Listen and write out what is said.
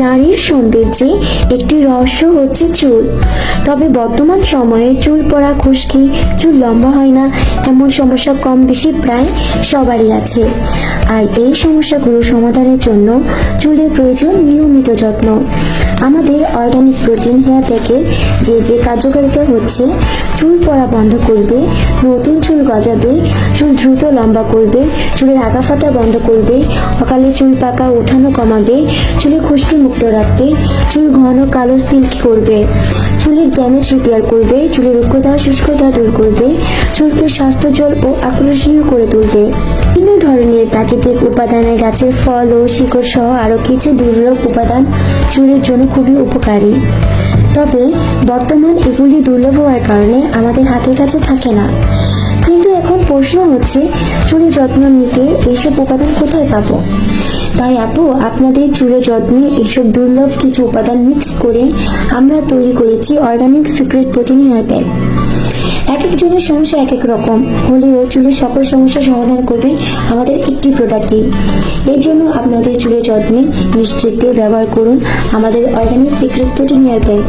নারীর সৌন্দর্যে একটি রহস্য হচ্ছে চুল। তবে বর্তমান সময়ে চুল পড়া, খুশকি, চুল লম্বা হয় না এমন সমস্যা কম বেশি প্রায় সবারই আছে। আর এই সমস্যাগুলো সমাধানের জন্য চুলের প্রয়োজন নিয়মিত যত্ন। আমাদের অর্গানিক প্রোটিন হেয়ার প্যাকের যে কার্যকারিতা হচ্ছে চুল পড়া বন্ধ করবে, নতুন চুল গজাবে, চুল দ্রুত লম্বা করবে, চুলের আগা ফাটা বন্ধ করবে, অকালে চুল পাকা ওঠানো কমাবে, চুলে খুশকি মুক্ত রাখবে, চুল ঘন কালো সিল্ক করবে, চুলের ড্যামেজ রিপেয়ার করবে, চুলের রুক্ষতা শুষ্কতা দূর করবে, চুলকে স্বাস্থ্যোজ্জ্বল ও আকর্ষণীয় করে তুলবে। বিভিন্ন ধরনের প্রাকৃতিক উপাদানের গাছের ফল ও শিকড় সহ আরো কিছু দুর্লভ উপাদান চুলের জন্য খুবই উপকারী। তবে বর্তমান এগুলি দুর্লভ হওয়ার কারণে আমাদের হাতের কাছে থাকে না। কিন্তু এখন প্রশ্ন হচ্ছে চুলের যত্ন নিতে এইসব উপাদান কোথায় পাবো? তাই আপু, আপনাদের চুলের যত্নে এইসব দুর্লভ কিছু উপাদান মিক্স করে আমরা তৈরি করেছি organic secret protein hair pack. এক একজনের সমস্যা এক এক রকম হলেও চুলের সকল সমস্যার সমাধান করবে আমাদের একটি প্রোডাক্টই। এই জন্য আপনাদের চুলের যত্নে নিশ্চিন্তে ব্যবহার করুন আমাদের organic secret protein hair pack.